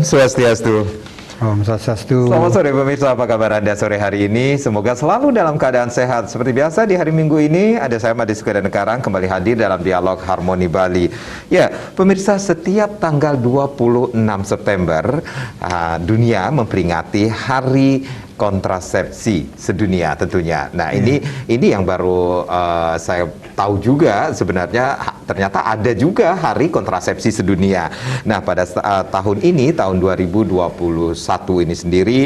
Swastiastu. Om Swastiastu. Selamat sore pemirsa, apa kabar Anda sore hari ini? Semoga selalu dalam keadaan sehat. Seperti biasa di hari Minggu ini ada saya Madi Sukadana Karang kembali hadir dalam dialog Harmoni Bali. Ya, pemirsa, setiap tanggal 26 September dunia memperingati Hari Kontrasepsi Sedunia tentunya. Nah, ini yang baru saya tahu juga sebenarnya ternyata ada juga Hari Kontrasepsi Sedunia. Nah, pada tahun ini, tahun 2021 ini sendiri,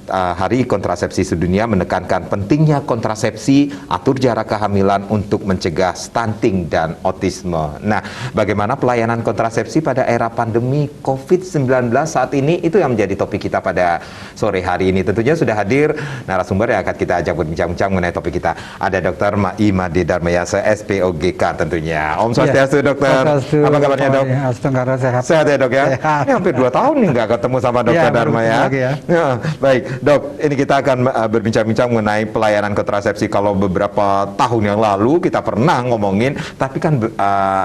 Hari Kontrasepsi Sedunia menekankan pentingnya kontrasepsi, atur jarak kehamilan untuk mencegah stunting dan autisme. Nah, bagaimana pelayanan kontrasepsi pada era pandemi COVID-19 saat ini, itu yang menjadi topik kita pada sore hari ini. Tentunya sudah hadir narasumber yang akan kita ajak berbincang-bincang mengenai topik kita. Ada Dr. Imade Darmayasa, SPOGK tentunya. Om Swastiastu, Dokter. Apa kabarnya, Dok? Tenggara sehat. Sehat ya, Dok ya? Sehat. Ini hampir 2 tahun nih nggak ketemu sama Dokter Dharma ya. Ya. Baik, Dok. Ini kita akan berbincang-bincang mengenai pelayanan kontrasepsi. Kalau beberapa tahun yang lalu kita pernah ngomongin, tapi kan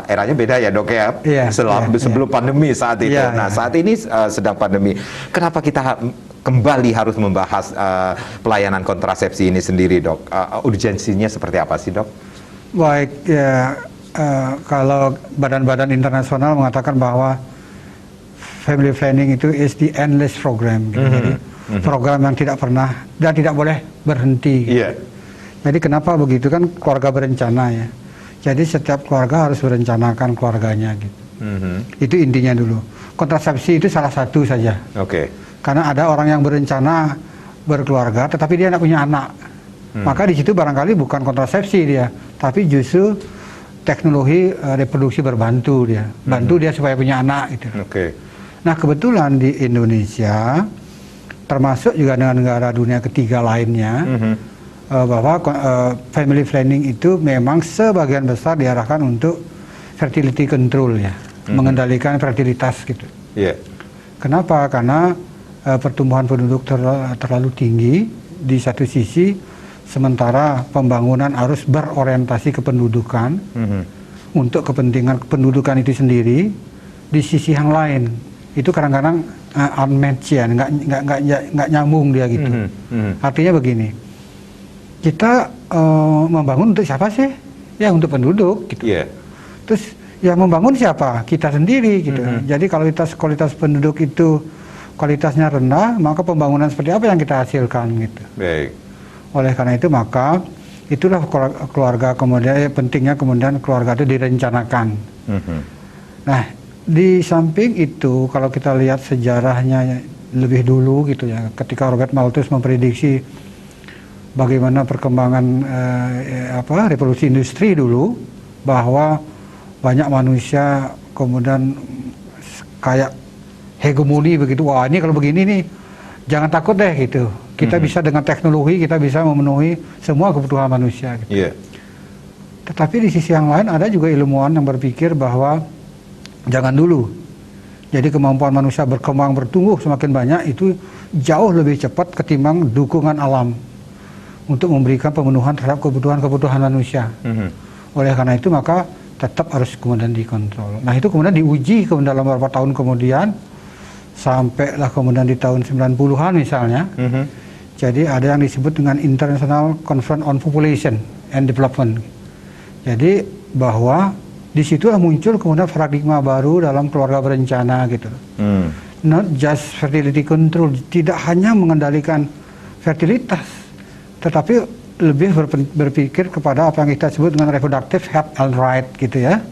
eranya beda ya, Dok ya? Sebelum pandemi saat itu. Saat ini sedang pandemi. Kenapa kita kembali harus membahas pelayanan kontrasepsi ini sendiri, Dok? Urgensinya seperti apa sih, Dok? Baik, ya, kalau badan-badan internasional mengatakan bahwa family planning itu is the endless program, gitu. Jadi program yang tidak pernah dan tidak boleh berhenti. Gitu. Jadi kenapa begitu, kan keluarga berencana ya. Jadi setiap keluarga harus merencanakan keluarganya gitu. Itu intinya dulu. Kontrasepsi itu salah satu saja. Karena ada orang yang berencana berkeluarga, tetapi dia tidak punya anak. Maka di situ barangkali bukan kontrasepsi dia, tapi justru teknologi reproduksi berbantu dia, bantu dia supaya punya anak gitu. Nah, kebetulan di Indonesia, termasuk juga dengan negara dunia ketiga lainnya, bahwa family planning itu memang sebagian besar diarahkan untuk fertility control ya, mengendalikan fertilitas gitu. Kenapa? Karena pertumbuhan penduduk terlalu tinggi di satu sisi, sementara pembangunan harus berorientasi ke pendudukan untuk kepentingan pendudukan itu sendiri. Di sisi yang lain itu kadang-kadang unmatched ya, nggak nyambung dia gitu. Artinya begini, kita membangun untuk siapa sih? Ya untuk penduduk gitu. Terus yang membangun siapa? Kita sendiri gitu. Jadi kalau kualitas penduduk itu kualitasnya rendah, maka pembangunan seperti apa yang kita hasilkan gitu. Oleh karena itu maka itulah keluarga kemudian pentingnya kemudian keluarga itu direncanakan. Nah, di samping itu kalau kita lihat sejarahnya lebih dulu gitu ya, ketika Robert Malthus memprediksi bagaimana perkembangan revolusi industri dulu, bahwa banyak manusia kemudian kayak hegemoni begitu. Wah, ini kalau begini nih jangan takut deh gitu. Kita bisa dengan teknologi kita bisa memenuhi semua kebutuhan manusia gitu. Tetapi di sisi yang lain ada juga ilmuwan yang berpikir bahwa jangan dulu. Jadi kemampuan manusia berkembang bertumbuh semakin banyak itu jauh lebih cepat ketimbang dukungan alam untuk memberikan pemenuhan terhadap kebutuhan manusia. Oleh karena itu maka tetap harus kemudian dikontrol. Nah, itu kemudian diuji dalam beberapa tahun kemudian, sampailah kemudian di tahun 90-an misalnya. Jadi ada yang disebut dengan International Conference on Population and Development. Jadi bahwa di situlah muncul kemudian paradigma baru dalam keluarga berencana gitu. Not just fertility control, tidak hanya mengendalikan fertilitas, tetapi lebih berpikir kepada apa yang kita sebut dengan reproductive health and right gitu ya.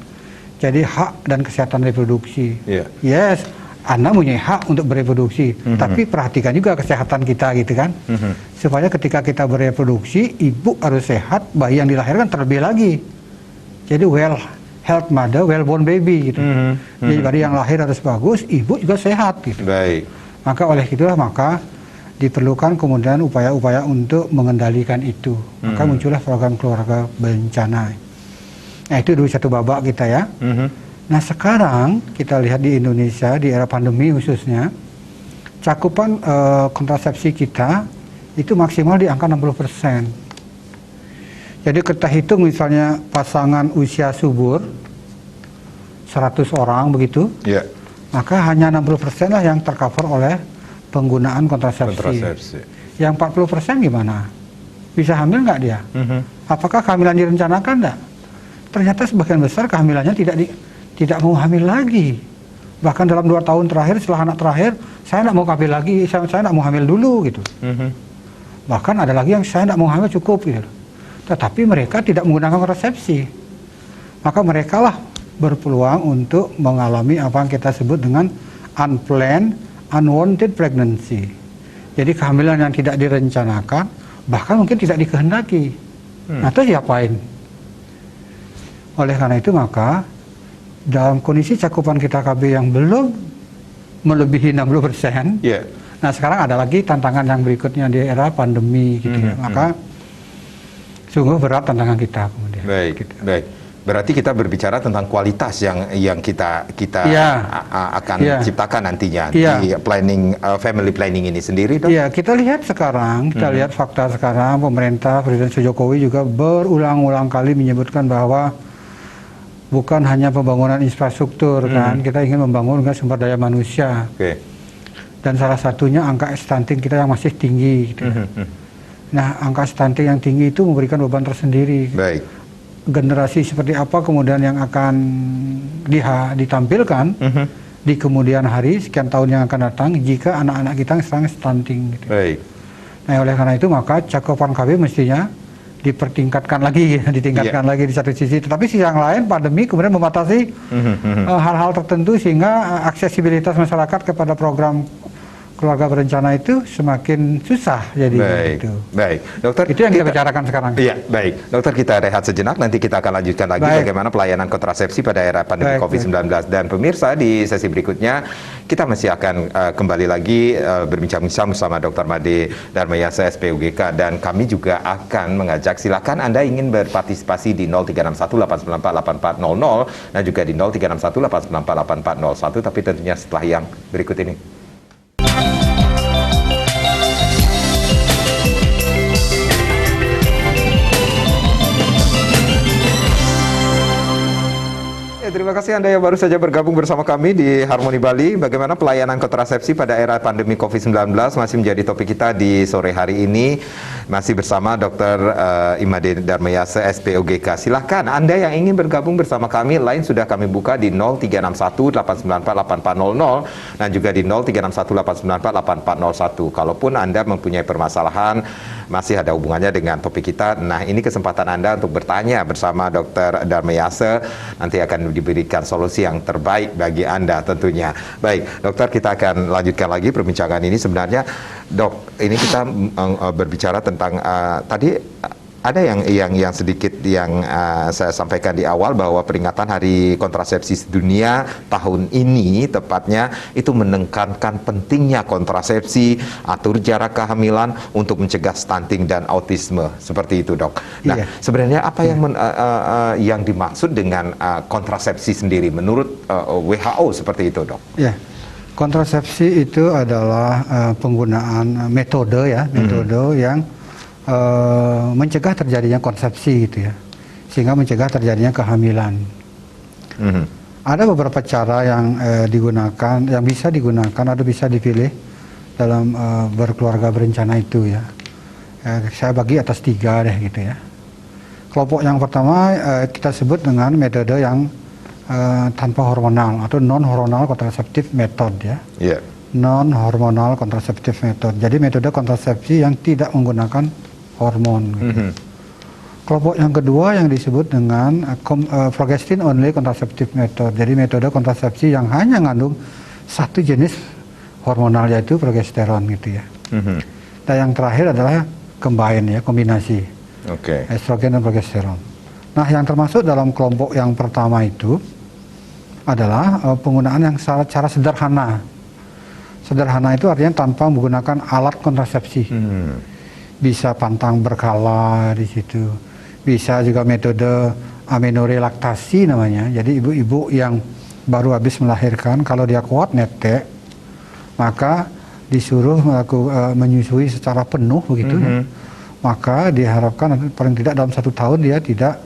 Jadi hak dan kesehatan reproduksi. Yes, Anda punya hak untuk bereproduksi, tapi perhatikan juga kesehatan kita gitu kan. Supaya ketika kita bereproduksi, ibu harus sehat, bayi yang dilahirkan terlebih lagi. Jadi health mother, well born baby gitu. Jadi bayi yang lahir harus bagus, ibu juga sehat gitu. Maka oleh itulah maka diperlukan kemudian upaya-upaya untuk mengendalikan itu. Maka muncullah program keluarga berencana. Nah, itu dulu satu babak kita ya. Nah, sekarang kita lihat di Indonesia di era pandemi khususnya, cakupan kontrasepsi kita itu maksimal di angka 60%. Jadi kita hitung misalnya pasangan usia subur 100 orang begitu. maka hanya 60% lah yang tercover oleh penggunaan kontrasepsi. Yang 40% gimana? Bisa hamil nggak dia? Apakah kehamilan direncanakan nggak? Ternyata sebagian besar kehamilannya tidak mau hamil lagi. Bahkan dalam 2 tahun terakhir setelah anak terakhir, saya nggak mau hamil lagi, saya nggak mau hamil dulu gitu. Bahkan ada lagi yang saya nggak mau hamil cukup gitu. Tetapi mereka tidak menggunakan kontrasepsi. Maka mereka lah berpeluang untuk mengalami apa yang kita sebut dengan unplanned, unwanted pregnancy. Jadi kehamilan yang tidak direncanakan, bahkan mungkin tidak dikehendaki. Nah, terus diapain? Oleh karena itu maka dalam kondisi cakupan kita KB yang belum melebihi 60%, nah sekarang ada lagi tantangan yang berikutnya di era pandemi gitu ya. Maka sungguh berat tantangan kita kemudian. Baik, gitu. baik. Berarti kita berbicara tentang kualitas yang kita akan ciptakan nantinya di planning family planning ini sendiri, Dok? Iya, kita lihat sekarang, lihat fakta sekarang, pemerintah Presiden Jokowi juga berulang-ulang kali menyebutkan bahwa bukan hanya pembangunan infrastruktur kan, kita ingin membangun sumber daya manusia. Dan salah satunya angka stunting kita yang masih tinggi gitu. Nah, angka stunting yang tinggi itu memberikan beban tersendiri. Baik. Generasi seperti apa kemudian yang akan ditampilkan di kemudian hari, sekian tahun yang akan datang jika anak-anak kita sedang stunting gitu. Baik. Nah, oleh karena itu maka cakupan KB mestinya dipertingkatkan lagi, ditingkatkan lagi di satu sisi. Tetapi sisi yang lain, pandemi kemudian membatasi hal-hal tertentu sehingga aksesibilitas masyarakat kepada program keluarga berencana itu semakin susah jadi. Baik, baik. Dokter, itu yang kita bicarakan sekarang. Iya, baik. Dokter, kita rehat sejenak, nanti kita akan lanjutkan lagi bagaimana pelayanan kontrasepsi pada era pandemi COVID-19. Dan pemirsa, di sesi berikutnya kita masih akan kembali lagi berbincang-bincang bersama Dr. Made Darmayasa, SPUGK, dan kami juga akan mengajak, silakan Anda ingin berpartisipasi di 0361 894 8400 dan juga di 0361 894 8401, tapi tentunya setelah yang berikut ini. Terima kasih Anda yang baru saja bergabung bersama kami di Harmoni Bali. Bagaimana pelayanan kontrasepsi pada era pandemi COVID-19 masih menjadi topik kita di sore hari ini. Masih bersama Dr. Imade Darmayasa, SPUGK. Silahkan Anda yang ingin bergabung bersama kami, line sudah kami buka di 0361 894 8400 dan juga di 0361 894 8401. Kalaupun Anda mempunyai permasalahan masih ada hubungannya dengan topik kita, nah ini kesempatan Anda untuk bertanya bersama Dr. Darmayasa, nanti akan diberikan solusi yang terbaik bagi Anda tentunya. Baik, dokter, kita akan lanjutkan lagi perbincangan ini. Sebenarnya, Dok, ini kita berbicara tentang tadi ada yang sedikit yang saya sampaikan di awal bahwa peringatan Hari Kontrasepsi Dunia tahun ini tepatnya itu menekankan pentingnya kontrasepsi, atur jarak kehamilan untuk mencegah stunting dan autisme, seperti itu, Dok. Nah, sebenarnya apa yang dimaksud dengan kontrasepsi sendiri menurut WHO seperti itu, Dok? Ya, kontrasepsi itu adalah penggunaan metode yang mencegah terjadinya konsepsi gitu ya, sehingga mencegah terjadinya kehamilan. Ada beberapa cara yang digunakan, yang bisa digunakan atau bisa dipilih dalam berkeluarga berencana itu ya. Saya bagi atas 3 deh gitu ya. Kelompok yang pertama kita sebut dengan metode yang tanpa hormonal atau non-hormonal contraceptive method ya. Non-hormonal contraceptive method. Jadi metode kontrasepsi yang tidak menggunakan hormon. Kelompok yang kedua yang disebut dengan progestin only contraceptive method. Jadi metode kontrasepsi yang hanya mengandung satu jenis hormonal, yaitu progesteron gitu ya. Dan yang terakhir adalah combine ya, kombinasi estrogen dan progesteron. Nah, yang termasuk dalam kelompok yang pertama itu adalah penggunaan yang secara sederhana. Sederhana itu artinya tanpa menggunakan alat kontrasepsi. Bisa pantang berkala di situ. Bisa juga metode amenorelaktasi namanya. Jadi ibu-ibu yang baru habis melahirkan, kalau dia kuat netek, maka disuruh menyusui secara penuh begitu. Maka diharapkan paling tidak dalam 1 tahun dia tidak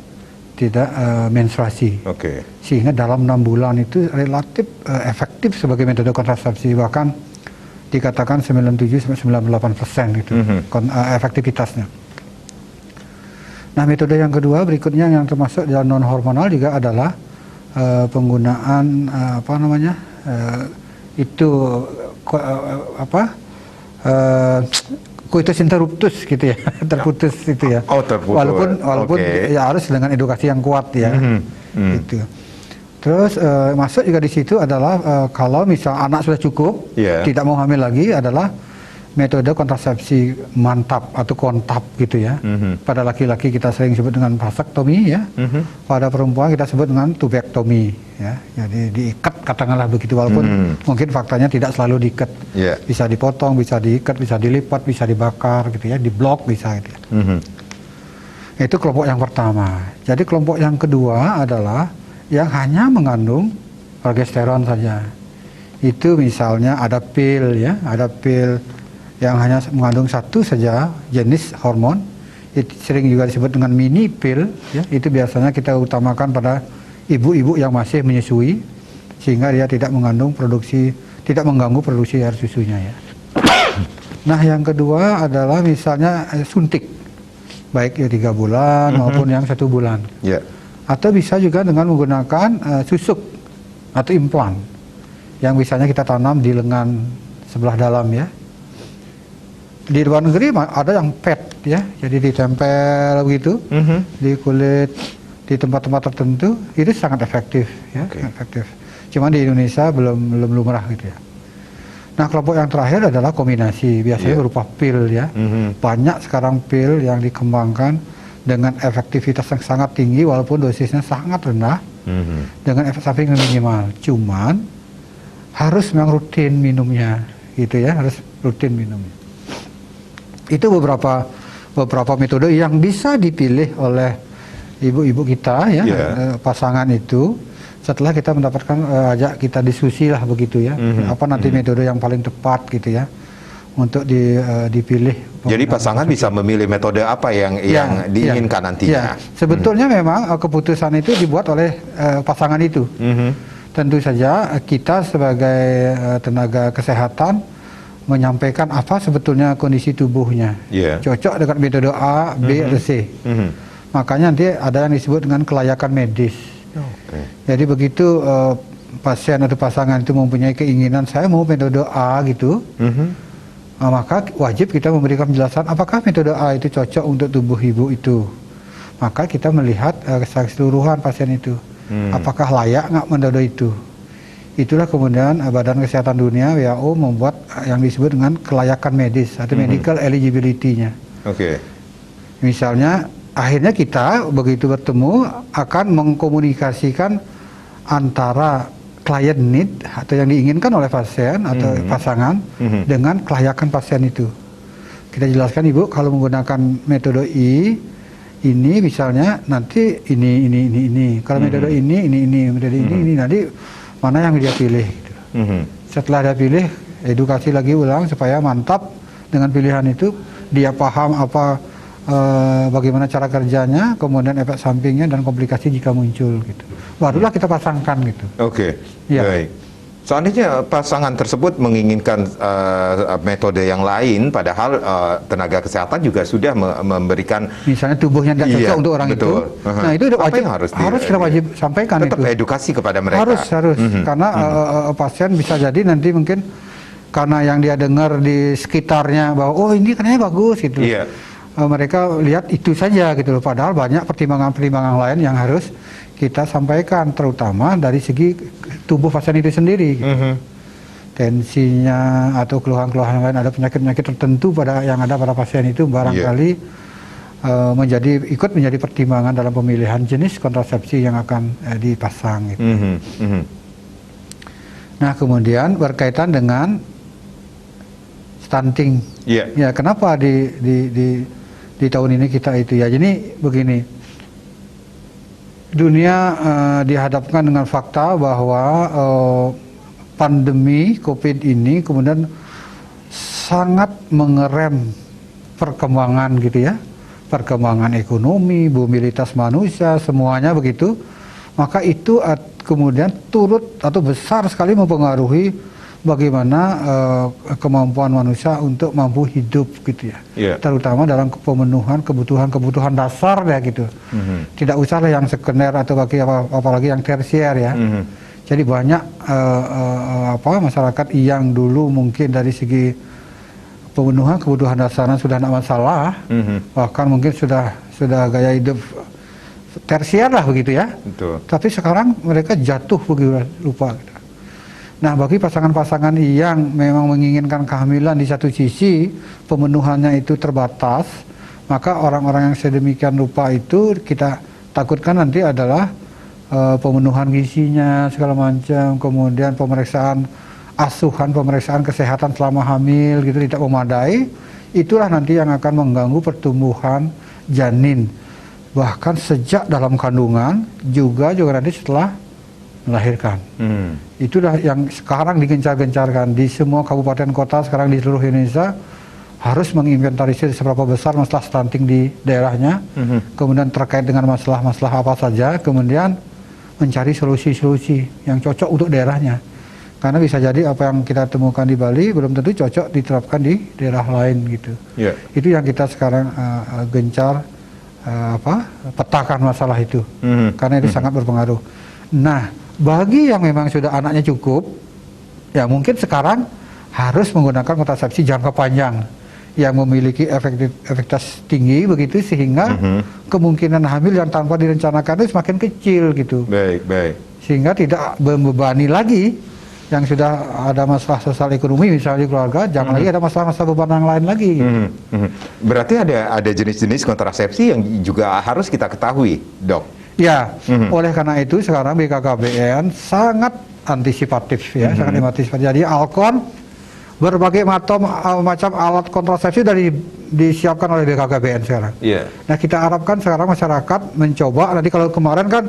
menstruasi. Oke. Sehingga dalam 6 bulan itu relatif efektif sebagai metode kontrasepsi, bahkan dikatakan 97-98% gitu efektivitasnya. Nah, metode yang kedua berikutnya yang termasuk dalam non hormonal juga adalah penggunaan coitus interruptus gitu ya, terputus itu ya. Oh, terputus. Walaupun ya harus dengan edukasi yang kuat ya. Gitu. Terus masuk juga di situ adalah kalau misal anak sudah cukup, tidak mau hamil lagi, adalah metode kontrasepsi mantap atau kontap gitu ya. Pada laki-laki kita sering sebut dengan vasektomi ya. Pada perempuan kita sebut dengan tubektomi ya. Jadi diikat katakanlah begitu, walaupun mungkin faktanya tidak selalu diikat. Bisa dipotong, bisa diikat, bisa dilipat, bisa dibakar gitu ya, diblok bisa gitu ya. Itu kelompok yang pertama. Jadi kelompok yang kedua adalah yang hanya mengandung progesteron saja. Itu misalnya ada pil ya, ada pil yang hanya mengandung satu saja jenis hormon, itu sering juga disebut dengan mini pil ya. Itu biasanya kita utamakan pada ibu-ibu yang masih menyusui, sehingga dia tidak mengganggu produksi air susunya ya. Nah, yang kedua adalah misalnya suntik, baik ya 3 bulan maupun yang 1 bulan. Atau bisa juga dengan menggunakan susuk atau implan yang misalnya kita tanam di lengan sebelah dalam ya. Di luar negeri ada yang PET ya, jadi ditempel begitu di kulit di tempat-tempat tertentu, itu sangat efektif ya, efektif. Cuma di Indonesia belum lumrah gitu ya. Nah, kelompok yang terakhir adalah kombinasi, biasanya berupa pil ya. Banyak sekarang pil yang dikembangkan dengan efektivitas yang sangat tinggi walaupun dosisnya sangat rendah, dengan efek samping yang minimal. Cuman harus memang rutin minumnya gitu ya, harus rutin minumnya. Itu beberapa metode yang bisa dipilih oleh ibu-ibu kita ya, pasangan itu, setelah kita mendapatkan ajak kita diskusi lah begitu ya, apa nanti metode yang paling tepat gitu ya untuk dipilih. Jadi pasangan bisa memilih metode apa yang diinginkan nantinya. Sebetulnya memang keputusan itu dibuat oleh pasangan itu. Tentu saja kita sebagai tenaga kesehatan menyampaikan apa sebetulnya kondisi tubuhnya, cocok dengan metode A, B, atau C. Makanya nanti ada yang disebut dengan kelayakan medis. Jadi begitu pasien atau pasangan itu mempunyai keinginan, saya mau metode A gitu, maka wajib kita memberikan penjelasan apakah metode A itu cocok untuk tubuh ibu itu. Maka kita melihat keseluruhan pasien itu, apakah layak nggak metode itu. Itulah kemudian Badan Kesehatan Dunia WHO membuat yang disebut dengan kelayakan medis atau medical eligibility-nya. Misalnya akhirnya kita begitu bertemu akan mengkomunikasikan antara client need atau yang diinginkan oleh pasien atau pasangan dengan kelayakan pasien itu. Kita jelaskan, Ibu, kalau menggunakan metode ini misalnya nanti ini. Kalau metode ini, metode ini, nanti mana yang dia pilih gitu. Setelah dia pilih, edukasi lagi ulang supaya mantap dengan pilihan itu, dia paham apa bagaimana cara kerjanya, kemudian efek sampingnya dan komplikasi jika muncul gitu. Barulah kita pasangkan gitu. Baik. Seandainya pasangan tersebut menginginkan metode yang lain, padahal tenaga kesehatan juga sudah memberikan, misalnya tubuhnya tidak cocok untuk orang itu. Nah, itu wajib, harus kita wajib sampaikan tetap itu. Edukasi kepada mereka. Harus. Karena pasien bisa jadi nanti mungkin karena yang dia dengar di sekitarnya bahwa oh ini katanya bagus gitu. Mereka lihat itu saja gitu loh. Padahal banyak pertimbangan-pertimbangan lain yang harus kita sampaikan, terutama dari segi tubuh pasien itu sendiri gitu. Tensinya atau keluhan-keluhan lain, ada penyakit-penyakit tertentu yang ada pada pasien itu barangkali ikut menjadi pertimbangan dalam pemilihan jenis kontrasepsi yang akan dipasang gitu. Nah, kemudian berkaitan dengan stunting. Ya, kenapa di tahun ini kita itu ya. Jadi begini, dunia dihadapkan dengan fakta bahwa pandemi COVID ini kemudian sangat mengerem perkembangan gitu ya, perkembangan ekonomi, mobilitas manusia, semuanya begitu, maka itu kemudian turut atau besar sekali mempengaruhi bagaimana kemampuan manusia untuk mampu hidup gitu ya. Yeah. Terutama dalam pemenuhan kebutuhan dasar ya gitu. Tidak usahlah yang sekunder atau apalagi yang tersier ya. Jadi banyak masyarakat yang dulu mungkin dari segi pemenuhan kebutuhan dasarnya sudah tidak masalah, bahkan mungkin sudah gaya hidup tersier lah begitu ya. Betul. Tapi sekarang mereka jatuh begitu lupa. Nah, bagi pasangan-pasangan yang memang menginginkan kehamilan di satu sisi pemenuhannya itu terbatas, maka orang-orang yang sedemikian rupa itu kita takutkan nanti adalah pemenuhan gizinya segala macam, kemudian pemeriksaan pemeriksaan kesehatan selama hamil gitu tidak memadai, itulah nanti yang akan mengganggu pertumbuhan janin. Bahkan sejak dalam kandungan juga nanti setelah melahirkan. Itulah yang sekarang digencar-gencarkan di semua kabupaten kota sekarang di seluruh Indonesia, harus menginventarisir seberapa besar masalah stunting di daerahnya, kemudian terkait dengan masalah-masalah apa saja, kemudian mencari solusi-solusi yang cocok untuk daerahnya. Karena bisa jadi apa yang kita temukan di Bali belum tentu cocok diterapkan di daerah lain gitu. Yeah. Itu yang kita sekarang gencar petakan masalah itu, karena itu sangat berpengaruh. Nah, bagi yang memang sudah anaknya cukup, ya mungkin sekarang harus menggunakan kontrasepsi jangka panjang yang memiliki efektivitas tinggi begitu, sehingga kemungkinan hamil yang tanpa direncanakan itu semakin kecil gitu. Baik. Sehingga tidak membebani lagi yang sudah ada masalah sosial ekonomi misalnya di keluarga, jangan lagi ada masalah-masalah beban yang lain lagi. Berarti ada jenis-jenis kontrasepsi yang juga harus kita ketahui, Dok. Ya, oleh karena itu sekarang BKKBN sangat antisipatif ya, sangat antisipatif. Jadi Alkon berbagai macam alat kontrasepsi dari disiapkan oleh BKKBN sekarang. Yeah. Nah, kita harapkan sekarang masyarakat mencoba. Nanti kalau kemarin kan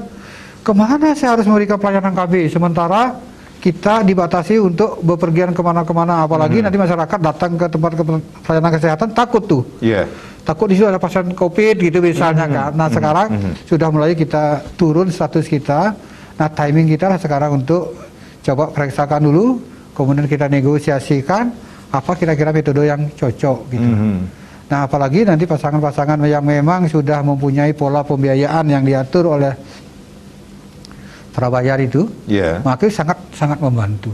kemana saya harus memberikan pelayanan KB, sementara kita dibatasi untuk bepergian kemana-kemana, apalagi nanti masyarakat datang ke tempat pelayanan kesehatan takut tuh. Yeah. Takut di situ ada pasien COVID gitu misalnya kan. Nah, sekarang sudah mulai kita turun status kita. Nah, timing kita lah sekarang untuk coba periksakan dulu, kemudian kita negosiasikan apa kira-kira metode yang cocok gitu. Nah, apalagi nanti pasangan-pasangan yang memang sudah mempunyai pola pembiayaan yang diatur oleh prabayar itu, maka sangat membantu.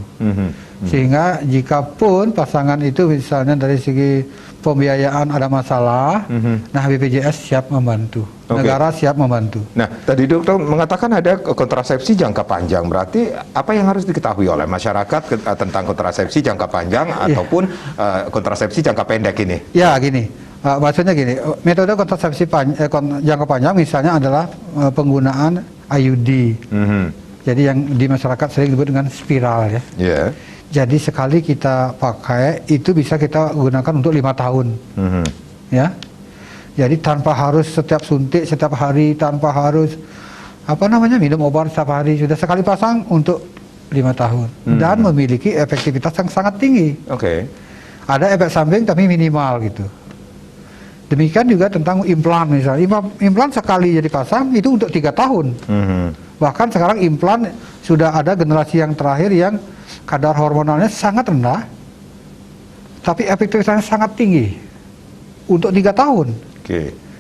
Sehingga jika pun pasangan itu misalnya dari segi pembiayaan ada masalah, nah BPJS siap membantu, negara siap membantu. Nah, tadi dokter mengatakan ada kontrasepsi jangka panjang, berarti apa yang harus diketahui oleh masyarakat tentang kontrasepsi jangka panjang ataupun kontrasepsi jangka pendek ini? Ya, gini, maksudnya gini, metode kontrasepsi jangka panjang misalnya adalah penggunaan IUD. Jadi yang di masyarakat sering disebut dengan spiral ya. Jadi sekali kita pakai itu bisa kita gunakan untuk 5 tahun. Ya. Jadi tanpa harus setiap suntik setiap hari, tanpa harus minum obat setiap hari, sudah sekali pasang untuk 5 tahun dan memiliki efektivitas yang sangat tinggi. Ada efek samping tapi minimal gitu. Demikian juga tentang implan misalnya. Implan sekali jadi pasang itu untuk 3 tahun. Bahkan sekarang implan sudah ada generasi yang terakhir yang kadar hormonalnya sangat rendah, tapi efektivitasnya sangat tinggi untuk 3 tahun.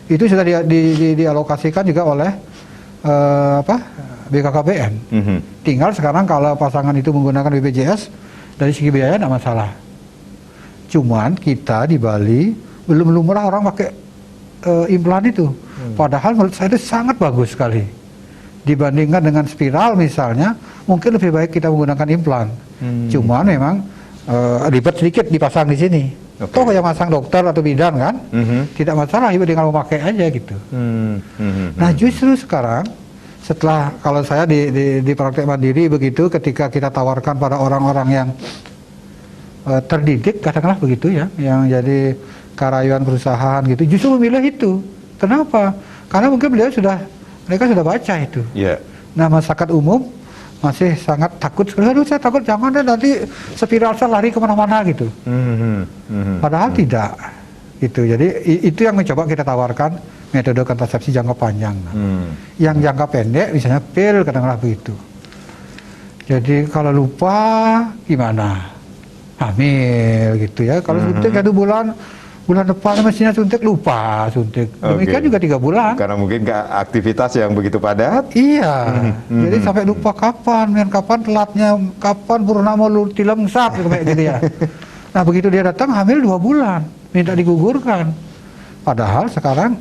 Itu sudah dialokasikan juga oleh BKKBN. Tinggal sekarang kalau pasangan itu menggunakan BPJS, dari segi biaya tidak masalah. Cuman kita di Bali belum lumrah orang pakai implan itu. Padahal menurut saya itu sangat bagus sekali. Dibandingkan dengan spiral misalnya, mungkin lebih baik kita menggunakan implan. Cuman memang ribet sedikit dipasang di sini. Toh yang masang dokter atau bidan kan, tidak masalah, ibu tinggal memakai aja gitu. Nah, justru sekarang setelah kalau saya di praktek mandiri begitu, ketika kita tawarkan pada orang-orang yang terdidik, katakanlah begitu ya, yang jadi karyawan perusahaan gitu, justru memilih itu. Kenapa? Karena mungkin mereka sudah baca itu. Nah, masyarakat umum masih sangat takut. Aduh, saya takut jangan deh nanti spiral saya lari kemana-mana gitu. Padahal tidak. Gitu. Jadi itu yang mencoba kita tawarkan metode kontrasepsi jangka panjang. Yang jangka pendek misalnya pil katakanlah begitu. Jadi kalau lupa gimana? Hamil gitu ya. Kalau suntik 1 bulan depan mestinya suntik lupa suntik. Demikian juga 3 bulan. Karena mungkin aktivitas yang begitu padat. Iya. Jadi sampai lupa kapan telatnya, kapan purnama lu tilengsap kayak gitu ya. Nah begitu dia datang hamil 2 bulan, minta digugurkan. Padahal sekarang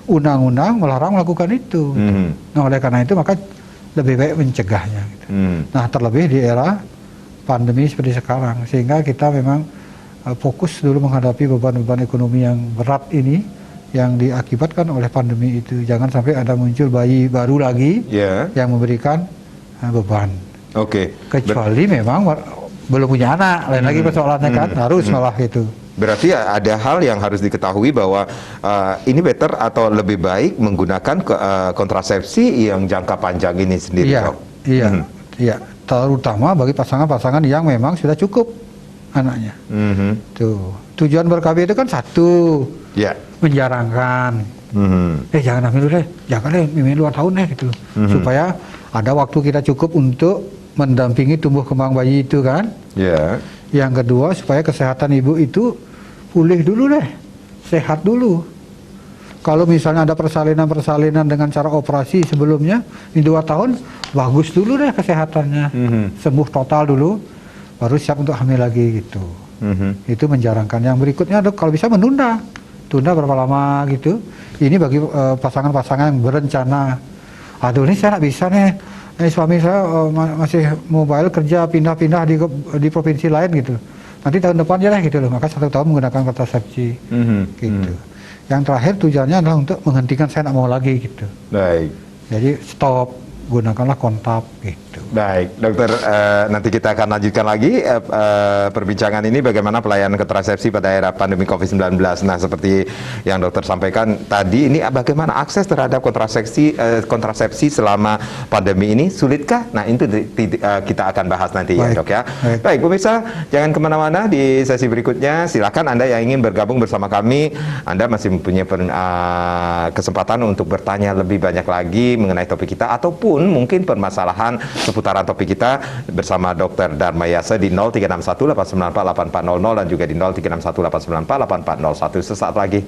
undang-undang melarang melakukan itu. Nah oleh karena itu maka lebih baik mencegahnya. Gitu. Nah terlebih di era pandemi seperti sekarang, sehingga kita memang fokus dulu menghadapi beban-beban ekonomi yang berat ini yang diakibatkan oleh pandemi itu. Jangan sampai ada muncul bayi baru lagi yang memberikan beban. Kecuali memang belum punya anak, lain lagi persoalannya kan, harus malah itu. Berarti ada hal yang harus diketahui bahwa ini better atau lebih baik menggunakan kontrasepsi yang jangka panjang ini sendiri. Iya. Terutama bagi pasangan-pasangan yang memang sudah cukup anaknya. Tuh. Tujuan ber-KB itu kan satu, menjarangkan. Jangan hamil dulu deh, jangan deh, hamil 2 tahun deh gitu. Supaya ada waktu kita cukup untuk mendampingi tumbuh kembang bayi itu kan. Yang kedua supaya kesehatan ibu itu pulih dulu deh, sehat dulu. Kalau misalnya ada persalinan dengan cara operasi sebelumnya di 2 tahun, bagus dulu deh kesehatannya, sembuh total dulu, baru siap untuk hamil lagi gitu. Itu menjarangkan. Yang berikutnya kalau bisa tunda berapa lama gitu. Ini bagi pasangan-pasangan yang berencana, aduh ini saya nggak bisa nih, suami saya masih mobile kerja pindah-pindah di provinsi lain gitu. Nanti tahun depan aja lah gitu loh. Maka 1 tahun menggunakan kontrasepsi gitu. Yang terakhir tujuannya adalah untuk menghentikan saya nggak mau lagi gitu. Baik. Jadi stop, gunakanlah kontap gitu. Baik, dokter, nanti kita akan lanjutkan lagi perbincangan ini bagaimana pelayanan kontrasepsi pada era pandemi COVID-19. Nah, seperti yang dokter sampaikan tadi, ini bagaimana akses terhadap kontrasepsi selama pandemi ini, sulitkah? Nah, itu kita akan bahas nanti ya dok ya. Baik, pemirsa, jangan kemana-mana di sesi berikutnya. Silakan Anda yang ingin bergabung bersama kami, Anda masih mempunyai kesempatan untuk bertanya lebih banyak lagi mengenai topik kita, ataupun mungkin permasalahan seputaran topik kita bersama Dr. Dharma Yasa di 0361-894-8400 dan juga di 0361-894-8401 sesaat lagi.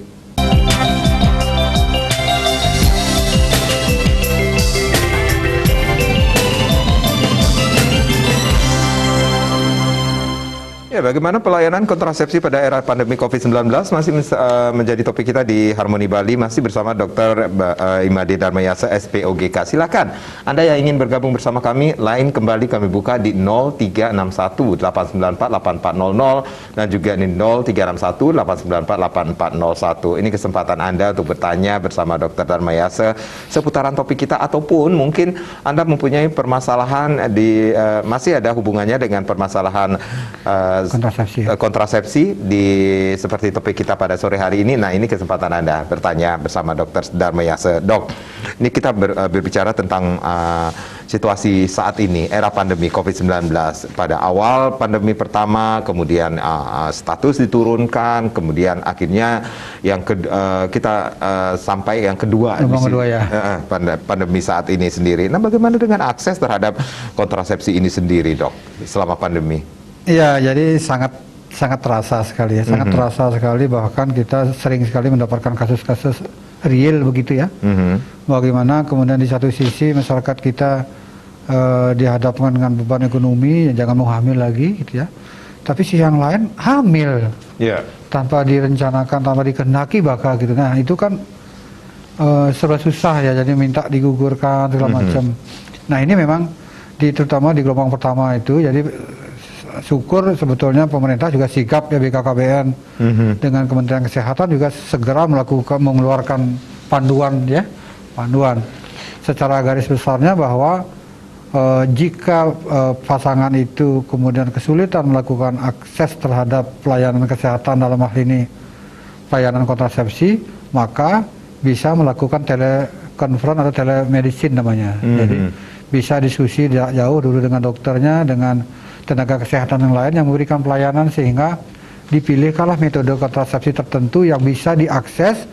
Ya, bagaimana pelayanan kontrasepsi pada era pandemi COVID-19 masih menjadi topik kita di Harmoni Bali, masih bersama Dr. Imade Dharma Yasa SPOGK. Silakan Anda yang ingin bergabung bersama kami, line kembali kami buka di 0361-894-8400 dan juga di 0361-894-8401. Ini kesempatan Anda untuk bertanya bersama Dr. Dharma Yasa seputaran topik kita, ataupun mungkin Anda mempunyai permasalahan masih ada hubungannya dengan permasalahan kontrasepsi di seperti topik kita pada sore hari ini. Nah, ini kesempatan Anda bertanya bersama Dr. Dharma Yasa. Dok, ini kita berbicara tentang situasi saat ini, era pandemi COVID-19. Pada awal pandemi pertama, kemudian status diturunkan, kemudian akhirnya yang kita sampai yang kedua, pandemi saat ini sendiri. Nah, bagaimana dengan akses terhadap kontrasepsi ini sendiri, dok, selama pandemi? Iya, jadi sangat terasa sekali ya, sangat terasa sekali, bahkan kita sering sekali mendapatkan kasus-kasus real begitu ya. Bagaimana kemudian di satu sisi masyarakat kita dihadapkan dengan beban ekonomi, jangan mau hamil lagi gitu ya. Tapi sisi yang lain hamil tanpa direncanakan, tanpa dikehendaki bakal gitu. Nah itu kan serba susah ya, jadi minta digugurkan segala macam. Nah ini memang terutama di gelombang pertama itu, jadi syukur sebetulnya pemerintah juga sigap ya, BKKBN dengan Kementerian Kesehatan juga segera mengeluarkan panduan secara garis besarnya bahwa jika pasangan itu kemudian kesulitan melakukan akses terhadap pelayanan kesehatan, dalam hal ini pelayanan kontrasepsi, maka bisa melakukan telekonferensi atau telemedicine namanya. Jadi bisa diskusi jauh dulu dengan dokternya, dengan tenaga kesehatan yang lain yang memberikan pelayanan, sehingga dipilihkanlah metode kontrasepsi tertentu yang bisa diakses,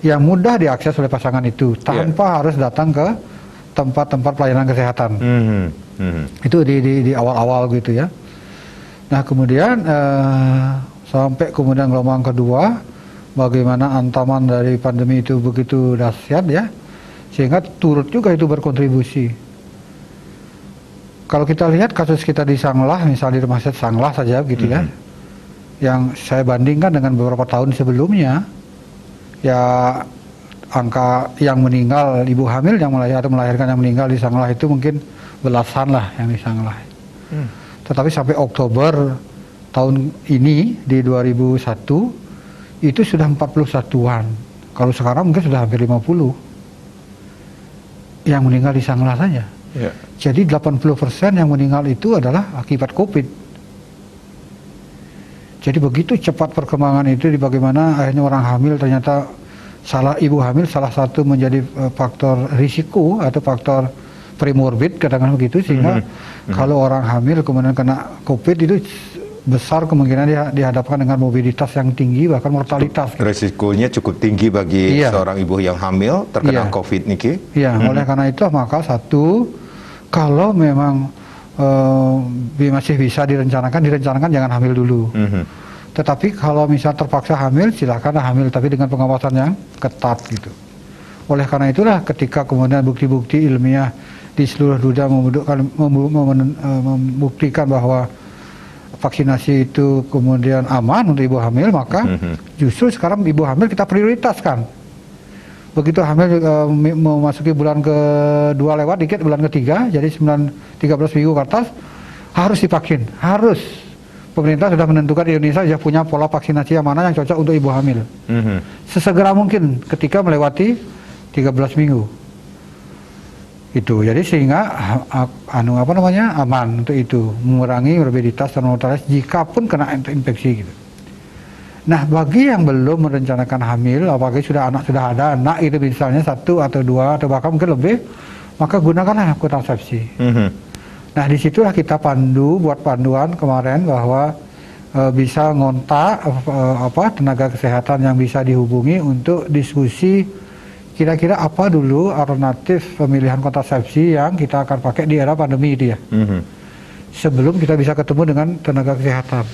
yang mudah diakses oleh pasangan itu tanpa harus datang ke tempat-tempat pelayanan kesehatan. Itu di awal-awal gitu ya. Nah kemudian sampai kemudian gelombang kedua, bagaimana ancaman dari pandemi itu begitu dahsyat ya, sehingga turut juga itu berkontribusi. Kalau kita lihat kasus kita di Sanglah, misalnya di Rumah Sakit Sanglah saja gitu ya, yang saya bandingkan dengan beberapa tahun sebelumnya, ya angka yang meninggal ibu hamil yang melahirkan yang meninggal di Sanglah itu mungkin belasan lah yang di Sanglah. Tetapi sampai Oktober tahun ini di 2001 itu sudah 41-an. Kalau sekarang mungkin sudah hampir 50 yang meninggal di Sanglah saja. Jadi 80% yang meninggal itu adalah akibat COVID. Jadi begitu cepat perkembangan itu, di bagaimana akhirnya orang hamil ternyata ibu hamil salah satu menjadi faktor risiko atau faktor premorbid kadang-kadang begitu, sehingga kalau orang hamil kemudian kena COVID itu besar kemungkinan dihadapkan dengan mobilitas yang tinggi, bahkan mortalitas. Resikonya cukup tinggi bagi seorang ibu yang hamil terkena COVID, Niki. Iya, oleh karena itu maka satu, kalau memang masih bisa direncanakan jangan hamil dulu. Tetapi kalau misal terpaksa hamil, silakan hamil, tapi dengan pengawasan yang ketat gitu. Oleh karena itulah ketika kemudian bukti-bukti ilmiah di seluruh dunia membuktikan bahwa vaksinasi itu kemudian aman untuk ibu hamil, maka justru sekarang ibu hamil kita prioritaskan. Begitu hamil memasuki bulan kedua lewat dikit, bulan ketiga, jadi 13 minggu ke atas harus divaksin, harus. Pemerintah sudah menentukan Indonesia sudah punya pola vaksinasi yang mana yang cocok untuk ibu hamil. Sesegera mungkin ketika melewati 13 minggu. Itu. Jadi sehingga aman untuk itu, mengurangi morbiditas dan mortalitas jika pun kena infeksi gitu. Nah, bagi yang belum merencanakan hamil, apalagi anak sudah ada anak itu misalnya 1 atau 2 atau bahkan mungkin lebih, maka gunakanlah kontrasepsi. Nah, disitulah kita buat panduan kemarin bahwa bisa ngontak tenaga kesehatan yang bisa dihubungi untuk diskusi kira-kira apa dulu alternatif pemilihan kontrasepsi yang kita akan pakai di era pandemi itu ya. Sebelum kita bisa ketemu dengan tenaga kesehatan.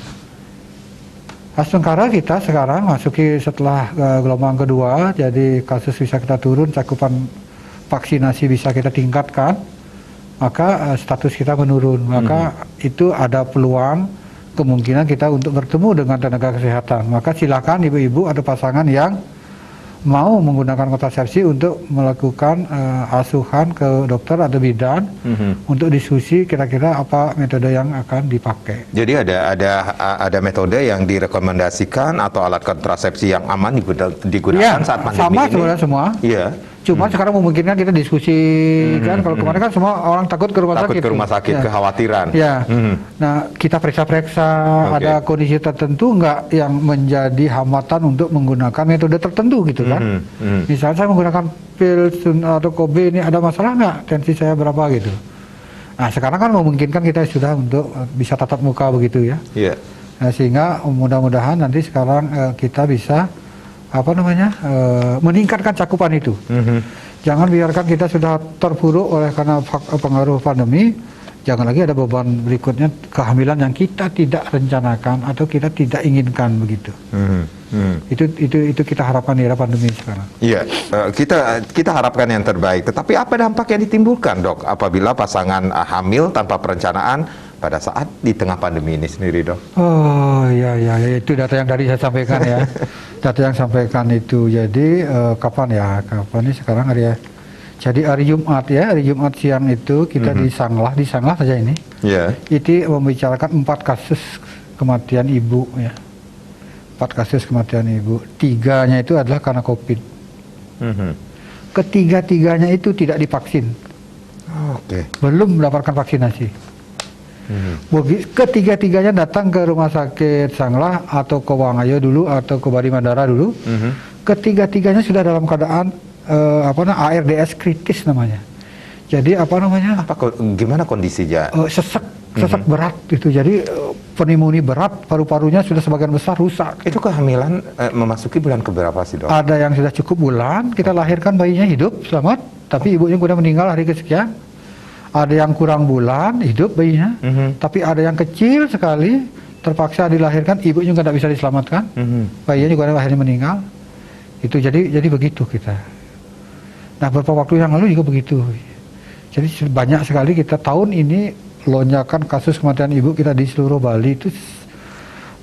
Sementara kita sekarang masuki setelah gelombang kedua, jadi kasus bisa kita turun, cakupan vaksinasi bisa kita tingkatkan, maka status kita menurun. Maka itu ada peluang kemungkinan kita untuk bertemu dengan tenaga kesehatan. Maka silakan ibu-ibu atau pasangan yang mau menggunakan kontrasepsi untuk melakukan asuhan ke dokter atau bidan untuk diskusi kira-kira apa metode yang akan dipakai. Jadi ada metode yang direkomendasikan atau alat kontrasepsi yang aman digunakan saat pandemi sama ini? Sebenarnya semua. Iya. Cuma sekarang memungkinkan kita diskusi kan, kalau kemarin kan semua orang takut ke rumah sakit. Takut ke rumah sakit, kekhawatiran. Ya. Nah, kita periksa-periksa ada kondisi tertentu nggak yang menjadi hambatan untuk menggunakan metode tertentu gitu kan. Misalnya saya menggunakan pil atau Kobe, ini ada masalah nggak? Tensi saya berapa gitu. Nah, sekarang kan memungkinkan kita sudah untuk bisa tatap muka begitu ya. Iya. Nah, sehingga mudah-mudahan nanti sekarang kita bisa meningkatkan cakupan itu. Jangan biarkan kita sudah terpuruk oleh karena pengaruh pandemi. Jangan lagi ada beban berikutnya, kehamilan yang kita tidak rencanakan atau kita tidak inginkan begitu. Itu kita harapkan di era pandemi sekarang. Iya, kita harapkan yang terbaik. Tetapi apa dampak yang ditimbulkan, Dok, apabila pasangan hamil tanpa perencanaan pada saat di tengah pandemi ini sendiri, Dok? Oh ya, itu data yang tadi saya sampaikan ya. Data yang sampaikan itu. Jadi kapan ini sekarang hari ya. Jadi hari Jumat siang itu kita di Sanglah saja ini. Iya. Itu membicarakan 4 kasus kematian ibu ya. 4 kasus kematian ibu. 3-nya itu adalah karena COVID. Ketiga-tiganya itu tidak divaksin. Belum mendapatkan vaksinasi. Ketiga-tiganya datang ke rumah sakit Sanglah atau ke Wangayo dulu atau ke Bari Mandara dulu. Ketiga-tiganya sudah dalam keadaan ARDS kritis namanya. Jadi gimana kondisinya? Sesak berat gitu. Jadi pneumonia berat, paru-parunya sudah sebagian besar rusak. Itu kehamilan memasuki bulan keberapa sih, Dok? Ada yang sudah cukup bulan, kita lahirkan bayinya hidup, selamat, tapi ibunya sudah meninggal hari kesekian. Ada yang kurang bulan, hidup bayinya, tapi ada yang kecil sekali, terpaksa dilahirkan, ibunya nggak bisa diselamatkan, bayinya juga akhirnya meninggal. Itu jadi begitu kita. Nah, beberapa waktu yang lalu juga begitu. Jadi banyak sekali kita tahun ini lonjakan kasus kematian ibu kita di seluruh Bali itu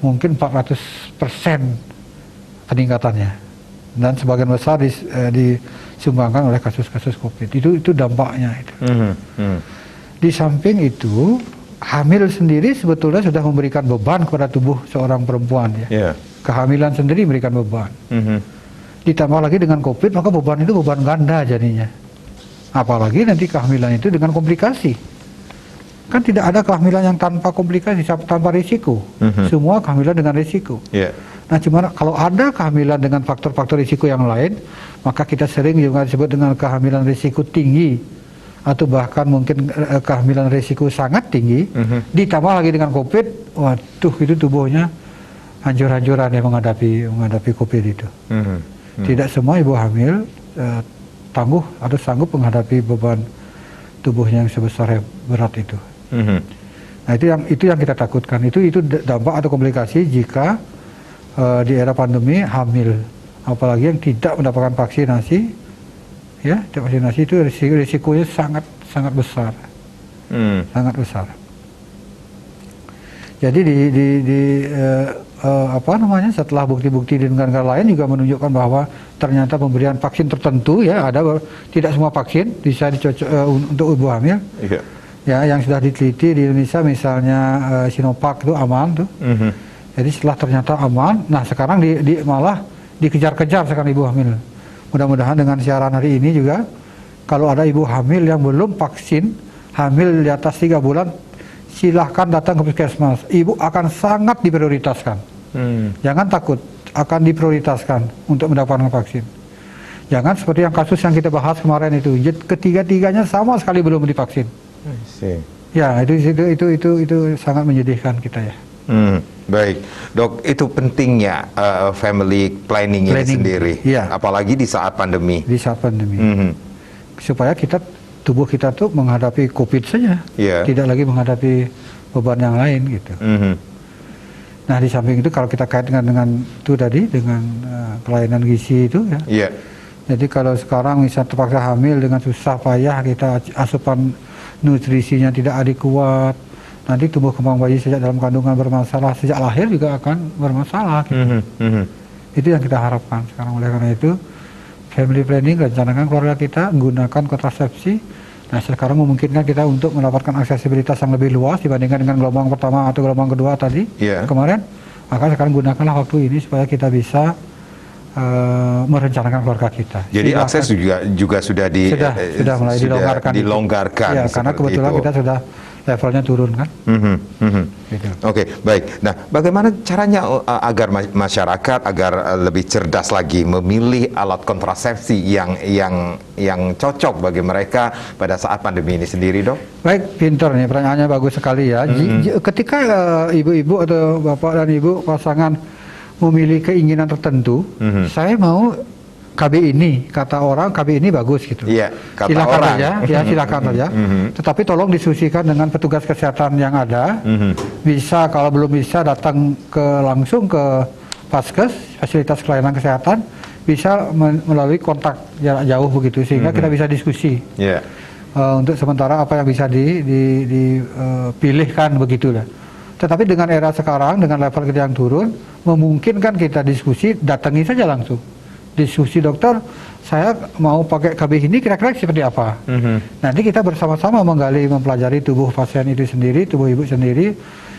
mungkin 400% peningkatannya, dan sebagian besar disumbangkan oleh kasus-kasus COVID. Itu dampaknya itu. Di samping itu, hamil sendiri sebetulnya sudah memberikan beban kepada tubuh seorang perempuan ya. Kehamilan sendiri memberikan beban. Ditambah lagi dengan COVID, maka beban itu beban ganda jadinya. Apalagi nanti kehamilan itu dengan komplikasi. Kan tidak ada kehamilan yang tanpa komplikasi, tanpa risiko. Semua kehamilan dengan risiko. Nah, cuma kalau ada kehamilan dengan faktor-faktor risiko yang lain, maka kita sering juga disebut dengan kehamilan risiko tinggi, atau bahkan mungkin kehamilan risiko sangat tinggi. Ditambah lagi dengan COVID, waduh, itu tubuhnya hancur-hancuran ya menghadapi COVID itu. Tidak semua ibu hamil tangguh atau sanggup menghadapi beban tubuhnya yang sebesar berat itu. Nah, itu yang kita takutkan. Itu dampak atau komplikasi jika di era pandemi hamil, apalagi yang tidak mendapatkan vaksinasi, ya, vaksinasi itu risikonya sangat besar, sangat besar. Jadi setelah bukti-bukti di negara lain juga menunjukkan bahwa ternyata pemberian vaksin tertentu ya, tidak semua vaksin bisa dicocok untuk ibu hamil. Ya, yang sudah diteliti di Indonesia misalnya Sinovac itu aman tuh. Jadi setelah ternyata aman, nah sekarang malah dikejar-kejar sekarang ibu hamil. Mudah-mudahan dengan siaran hari ini juga, kalau ada ibu hamil yang belum vaksin, hamil di atas 3 bulan, silahkan datang ke puskesmas. Ibu akan sangat diprioritaskan. Jangan takut, akan diprioritaskan untuk mendapatkan vaksin. Jangan seperti yang kasus yang kita bahas kemarin itu, ketiga-tiganya sama sekali belum divaksin. Ya, itu sangat menyedihkan kita ya. Baik, Dok, itu pentingnya family planning ini sendiri, apalagi di saat pandemi. Di saat pandemi, supaya tubuh kita tuh menghadapi COVID saja, tidak lagi menghadapi beban yang lain gitu. Nah, di samping itu kalau kita kaitkan dengan itu tadi, dengan kelainan gizi itu ya. Jadi kalau sekarang misalnya terpaksa hamil dengan susah payah, kita asupan nutrisinya tidak adekuat, nanti tumbuh kembang bayi sejak dalam kandungan bermasalah, sejak lahir juga akan bermasalah gitu. Itu yang kita harapkan sekarang. Oleh karena itu, family planning, rencanakan keluarga kita, gunakan kontrasepsi. Nah, sekarang memungkinkan kita untuk mendapatkan aksesibilitas yang lebih luas dibandingkan dengan gelombang pertama atau gelombang kedua tadi kemarin. Maka sekarang gunakanlah waktu ini supaya kita bisa merencanakan keluarga kita. Jadi akses juga sudah mulai dilonggarkan. Ya, karena kebetulan kita sudah levelnya turun kan. Gitu. Oke, baik. Nah, bagaimana caranya agar masyarakat lebih cerdas lagi memilih alat kontrasepsi yang cocok bagi mereka pada saat pandemi ini sendiri, Dok? Baik, pintar nih, pertanyaannya bagus sekali ya. Ketika ibu-ibu atau bapak dan ibu pasangan memilih keinginan tertentu, saya mau KB ini, kata orang KB ini bagus gitu. Silakan saja, ya silakan saja. Tetapi tolong diskusikan dengan petugas kesehatan yang ada. Bisa, kalau belum bisa datang langsung ke Paskes, fasilitas pelayanan kesehatan, bisa melalui kontak jarak jauh begitu, sehingga kita bisa diskusi. Untuk sementara apa yang bisa dipilihkan begitulah. Tetapi dengan era sekarang, dengan level kita yang turun, memungkinkan kita diskusi, datangi saja langsung. Diskusi, dokter, saya mau pakai KB ini kira-kira seperti apa. Nanti kita bersama-sama mempelajari tubuh pasien itu sendiri, tubuh ibu sendiri,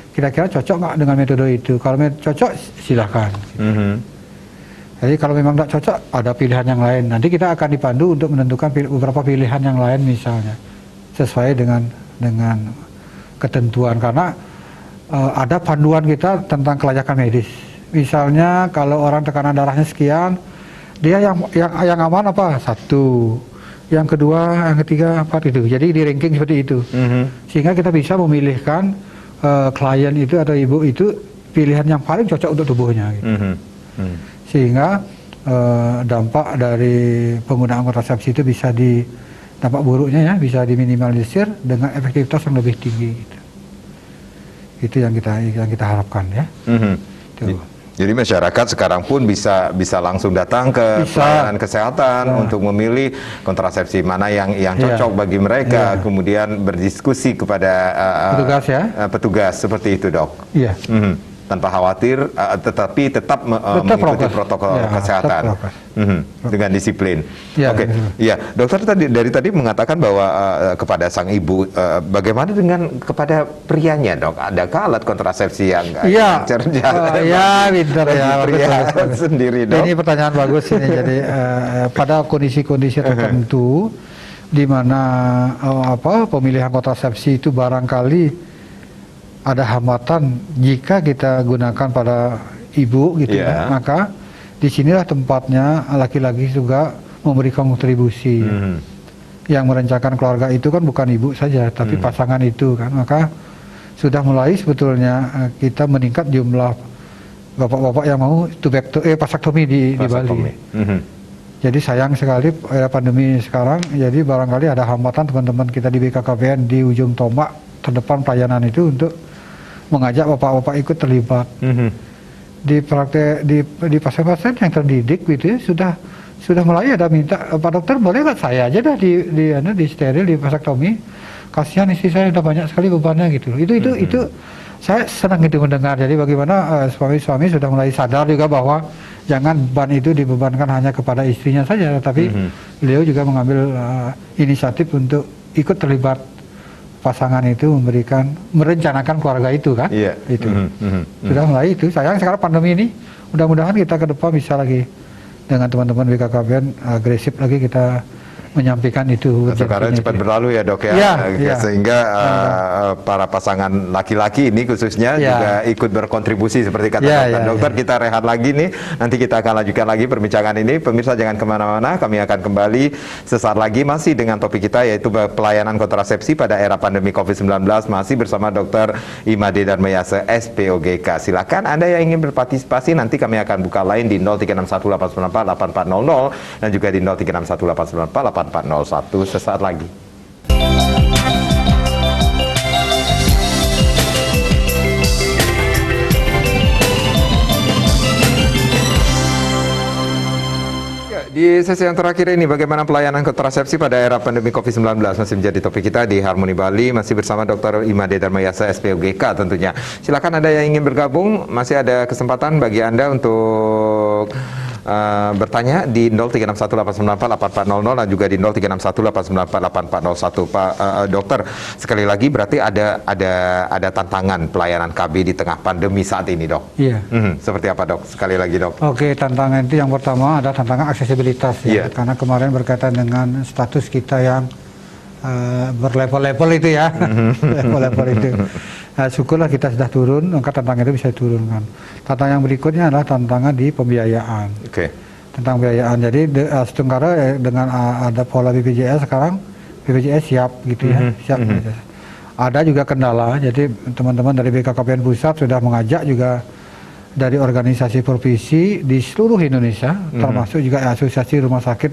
kira-kira cocok nggak dengan metode itu. Kalau cocok, silahkan. Jadi kalau memang tidak cocok, ada pilihan yang lain. Nanti kita akan dipandu untuk menentukan beberapa pilihan yang lain misalnya, sesuai dengan ketentuan. Karena ada panduan kita tentang kelayakan medis. Misalnya kalau orang tekanan darahnya sekian, dia yang aman apa? 1, yang kedua, yang ketiga, 4 itu. Jadi di ranking seperti itu. Sehingga kita bisa memilihkan klien itu atau ibu itu pilihan yang paling cocok untuk tubuhnya gitu. Sehingga dampak dari penggunaan kontrasepsi itu bisa dampak buruknya ya bisa diminimalisir dengan efektivitas yang lebih tinggi gitu. Itu yang kita harapkan ya. Jadi masyarakat sekarang pun bisa langsung datang ke pelayanan kesehatan untuk memilih kontrasepsi mana yang cocok bagi mereka, kemudian berdiskusi kepada petugas seperti itu, Dok. Iya. Tanpa khawatir, tetapi tetap mengikuti protokol kesehatan dengan disiplin. Oke, iya, dokter dari tadi mengatakan bahwa kepada sang ibu, bagaimana dengan kepada prianya, Dok? Adakah alat kontrasepsi yang cerdas? Iya, pintar ya. Pria sendiri, Dok. Ini pertanyaan bagus ini. Jadi pada kondisi-kondisi tertentu di mana pemilihan kontrasepsi itu barangkali ada hambatan jika kita gunakan pada ibu gitu ya, maka disinilah tempatnya laki-laki juga memberikan kontribusi. Yang merencanakan keluarga itu kan bukan ibu saja, tapi pasangan itu kan, maka sudah mulai sebetulnya kita meningkat jumlah bapak-bapak yang mau vasektomi di Bali. Jadi sayang sekali era pandemi sekarang, jadi barangkali ada hambatan teman-teman kita di BKKBN di ujung tombak terdepan pelayanan itu untuk mengajak bapak-bapak ikut terlibat. Di praktek di pasien-pasien yang terdidik gitu ya, sudah mulai ada minta, Pak Dokter boleh nggak saya aja dah di steril, di vasektomi, kasihan istri saya udah banyak sekali bebannya gitu. Itu saya senang itu mendengar. Jadi bagaimana suami-suami sudah mulai sadar juga bahwa jangan beban itu dibebankan hanya kepada istrinya saja, tapi beliau juga mengambil inisiatif untuk ikut terlibat pasangan itu merencanakan keluarga itu kan. Itu sudah mulai itu. Sayang sekarang pandemi ini, mudah-mudahan kita ke depan bisa lagi dengan teman-teman BKKBN agresif lagi kita menyampaikan itu. Sekarang cepat berlalu ya, Dok ya. Sehingga para pasangan laki-laki ini khususnya juga ikut berkontribusi seperti kata dokter. Kita rehat lagi nih, nanti kita akan lanjutkan lagi perbincangan ini. Pemirsa jangan kemana-mana, kami akan kembali sesaat lagi masih dengan topik kita yaitu pelayanan kontrasepsi pada era pandemi COVID-19, masih bersama Dr. Imade Darmayasa SPOGK. Silakan Anda yang ingin berpartisipasi, nanti kami akan buka line di 0361894800 dan juga di 0361894800 401 sesaat lagi. Di sesi yang terakhir ini, bagaimana pelayanan kontrasepsi pada era pandemi COVID-19 masih menjadi topik kita di Harmoni Bali, masih bersama Dr. Imade Darmayasa SPOGK tentunya. Silakan Anda yang ingin bergabung, masih ada kesempatan bagi Anda untuk bertanya di 0361894800 dan juga di 0361894801. Pak Dokter, sekali lagi berarti ada tantangan pelayanan KB di tengah pandemi saat ini, Dok. Iya. Seperti apa, Dok? Sekali lagi, Dok. Oke, tantangan itu yang pertama ada tantangan aksesibilitas ya. Karena kemarin berkaitan dengan status kita yang berlevel-level itu ya. Level-level itu. Syukurlah kita sudah turun, maka tantangan itu bisa diturunkan. Tantangan yang berikutnya adalah tantangan di pembiayaan. Tentang pembiayaan. Jadi Setunggara dengan ada pola BPJS sekarang, BPJS siap gitu ya. Siap. Ada juga kendala, jadi teman-teman dari BKKBN Pusat sudah mengajak juga dari organisasi provinsi di seluruh Indonesia, termasuk juga asosiasi rumah sakit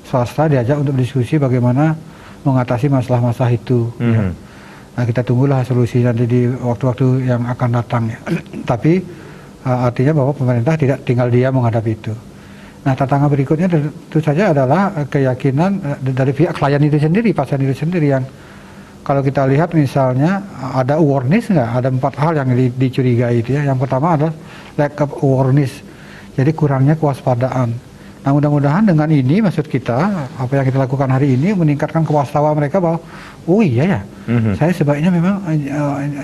swasta diajak untuk diskusi bagaimana mengatasi masalah-masalah itu. Nah, kita tunggulah solusi nanti di waktu-waktu yang akan datang ya. Tapi artinya bahwa pemerintah tidak tinggal diam menghadapi itu. Nah, tantangan berikutnya tentu saja adalah keyakinan dari pihak klien itu sendiri, pasien itu sendiri, yang kalau kita lihat misalnya ada awareness nggak, ada 4 hal yang dicurigai itu ya. Yang pertama adalah lack of awareness, jadi kurangnya kewaspadaan. Nah, mudah-mudahan dengan ini maksud kita, apa yang kita lakukan hari ini meningkatkan kewaspadaan mereka bahwa oh iya ya, saya sebaiknya memang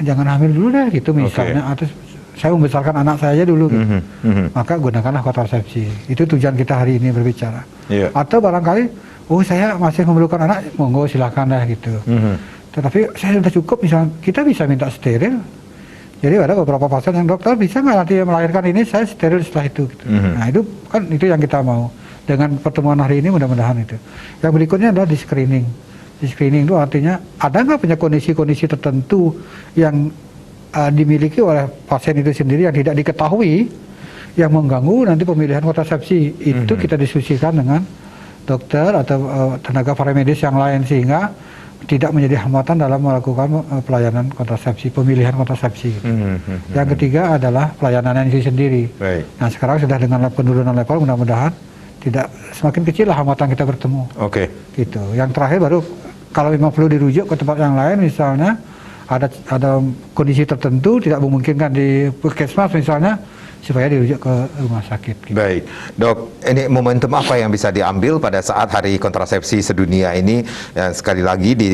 jangan hamil dulu deh gitu misalnya, atau saya membesarkan anak saya aja dulu gitu. Maka gunakanlah kontrasepsi. Itu tujuan kita hari ini berbicara. Atau barangkali oh saya masih memerlukan anak, monggo silakan dah gitu. Tetapi saya sudah cukup, misalnya kita bisa minta steril. Jadi ada beberapa pasien yang dokter bisa nggak nanti melahirkan ini saya steril setelah itu gitu. Nah itu kan itu yang kita mau. Dengan pertemuan hari ini mudah-mudahan itu. Yang berikutnya adalah di screening. Di screening itu artinya ada nggak punya kondisi-kondisi tertentu yang dimiliki oleh pasien itu sendiri yang tidak diketahui, yang mengganggu nanti pemilihan kontrasepsi. Itu kita diskusikan dengan dokter atau tenaga paramedis yang lain, sehingga tidak menjadi hambatan dalam melakukan pelayanan kontrasepsi, pemilihan kontrasepsi. Yang ketiga adalah pelayanan itu sendiri. Baik. Nah, sekarang sudah dengan penurunan level, mudah-mudahan tidak semakin kecil lah hambatan kita bertemu. Oke. Gitu. Yang terakhir baru kalau memang perlu dirujuk ke tempat yang lain, misalnya ada kondisi tertentu tidak memungkinkan di puskesmas misalnya, supaya dirujuk ke rumah sakit. Gitu. Baik, Dok, ini momentum apa yang bisa diambil pada saat Hari Kontrasepsi Sedunia ini? Dan sekali lagi di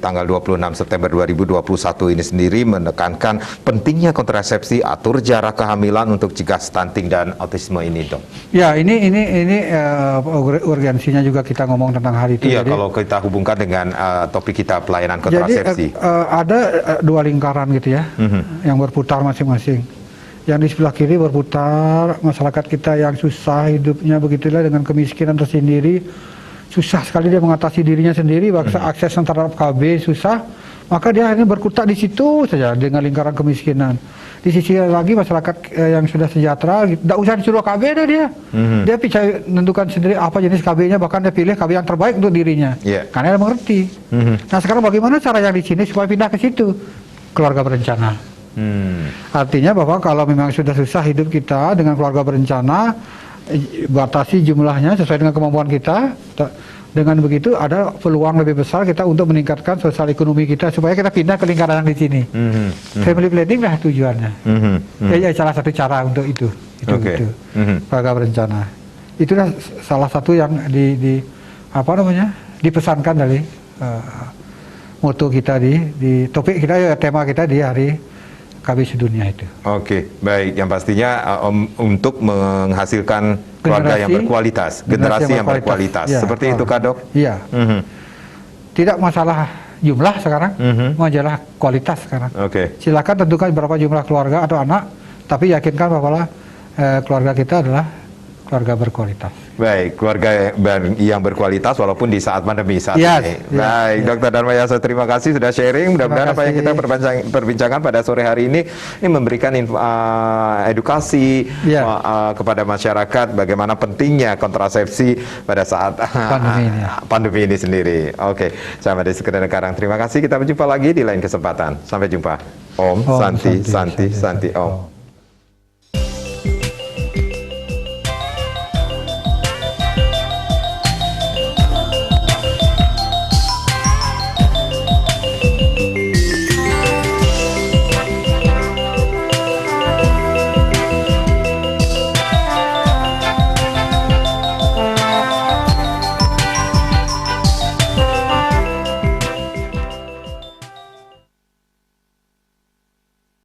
tanggal 26 September 2021 ini sendiri menekankan pentingnya kontrasepsi, atur jarak kehamilan untuk cegah stunting dan autisme ini, Dok. Ya, ini urgensinya juga kita ngomong tentang hari itu. Iya, jadi, kalau kita hubungkan dengan topik kita pelayanan kontrasepsi. Jadi ada dua lingkaran gitu ya, yang berputar masing-masing. Yang di sebelah kiri berputar masyarakat kita yang susah hidupnya, begitulah dengan kemiskinan tersendiri, susah sekali dia mengatasi dirinya sendiri, bahkan akses terhadap KB susah, maka dia akhirnya berkutat di situ saja dengan lingkaran kemiskinan. Di sisi lagi masyarakat yang sudah sejahtera, tidak usah disuruh KB dah dia, dia bisa menentukan sendiri apa jenis KB-nya, bahkan dia pilih KB yang terbaik untuk dirinya, karena dia mengerti. Nah, sekarang bagaimana cara yang di sini supaya pindah ke situ? Keluarga berencana. Artinya bahwa kalau memang sudah susah hidup kita dengan keluarga berencana, batasi jumlahnya sesuai dengan kemampuan kita. Dengan begitu ada peluang lebih besar kita untuk meningkatkan sosial ekonomi kita supaya kita pindah ke lingkaran yang di sini. Family planning lah tujuannya. Ya, salah satu cara untuk itu. Keluarga berencana. Itulah salah satu yang dipesankan dari moto kita di topik kita, ya, tema kita di hari KB sedunia itu. Oke, baik. Yang pastinya untuk menghasilkan keluarga yang berkualitas, generasi yang berkualitas. Ya, seperti itu, Kak, Dok? Iya. Tidak masalah jumlah sekarang, masalah kualitas sekarang. Silakan tentukan berapa jumlah keluarga atau anak, tapi yakinkan bahwa keluarga kita adalah keluarga berkualitas. Baik, keluarga yang berkualitas walaupun di saat pandemi saat ini. Baik, Dr. Dharma Yasa, terima kasih sudah sharing. Mudah-mudahan apa yang kita perbincangkan pada sore hari ini memberikan edukasi kepada masyarakat bagaimana pentingnya kontrasepsi pada saat pandemi ini sendiri. Oke, saya Made Sekedar Karang. Terima kasih. Kita berjumpa lagi di lain kesempatan. Sampai jumpa. Om Santi Santi Santi Om.